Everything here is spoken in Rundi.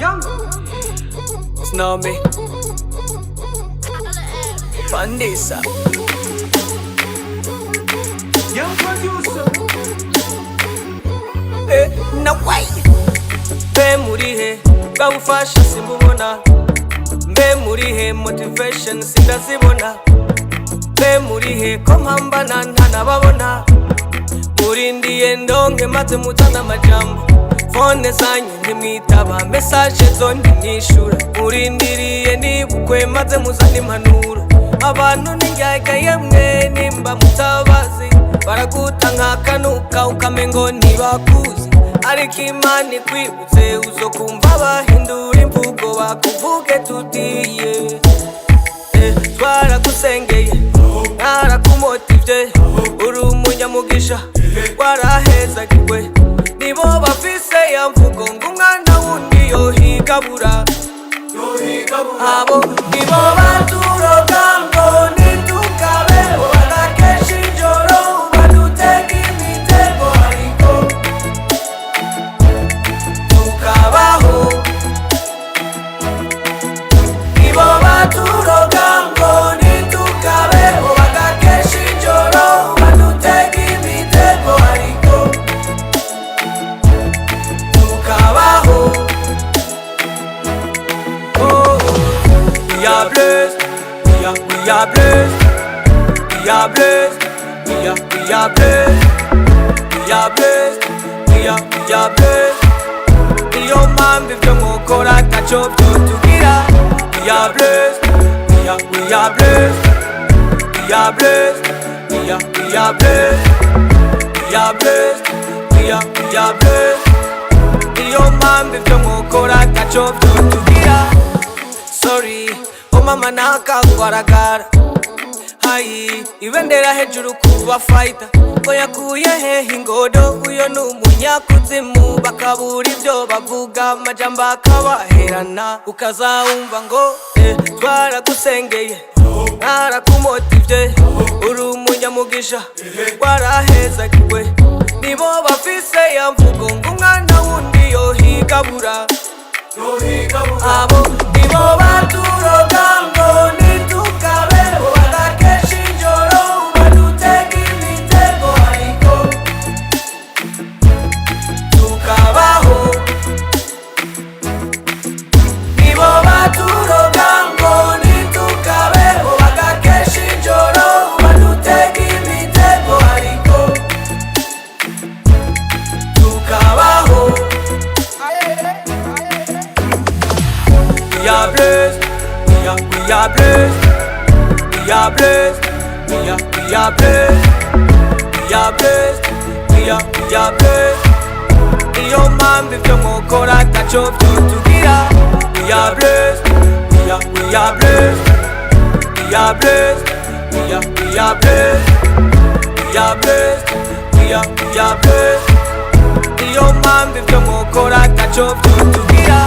Young, it's not me. Pandisa. Young producer. Now wait. Be murihe, bawufasha simbubona. Be murihe, motivation sindazibona. Be murihe, ko mpambana ntanababona. Murindiye ndonke maze mutana amajambo. Phone zanyu ntimwitaba, message zo ntimwishura. Murindiriye nibukwe maze muzana impanuro. Abantu ninjyaga yemwe nimba mutabazi. Baraguta nk'akanuka ukamengo ntibakuzi. Ariko Imana ikwibutse uzokumva bahindura imvugo bakuvuge tutiye. Twaragusengeye narakumotivye, uri umunyamugisha warahezagiwe. Nibo bafise ya mvugo ngo umwana wundi yohigabura. Abo nibo baturoga ngo ntitukabeho, bagakesha ijoro badutega imitego ariko tukabaho. Nibo baturoga ngo ntitukabeho, bagakesha ijoro badutega imitego ariko tukabaho. We are blessed, we are blessed, we are blessed, we are blessed, we are blessed, we are blessed. Iyo mpamvu ibyo mukora ntacyo byotugira. We are blessed, we are blessed, we are blessed, we are blessed, we are blessed, we are blessed. Iyo mpamvu ibyo mukora ntacyo byotugira. Sorry, oh mama nakangwaragara. Hayi, ibendera hejuru kuba fighter. Ko yakuye hehe ingodo, uyo numunyakuzimu. Bakabura ibyo bavuga, amajambo akabaherana. Ukazawumva ngo twaragusengeye narakumotivye, uri umunyamugisha warahezagiwe. Nibo bafise ya mvugo ngo umwana wundi yohigabura. Abo nibo baturoga ngo ntitukabeho, bagakesha ijoro badutega imitego ariko tukabaho. Nibo baturoga ngo ntitukabeho, bagakesha ijoro badutega imitego ariko tukabaho. We are blessed, we are blessed, we are blessed, we are blessed, we are blessed, we are blessed. Iyo mpamvu ibyo mukora ntacyo byotugira. We are blessed, we are blessed, we are blessed, we are blessed, we are blessed, we are blessed. Iyo mpamvu ibyo mukora ntacyo byotugira.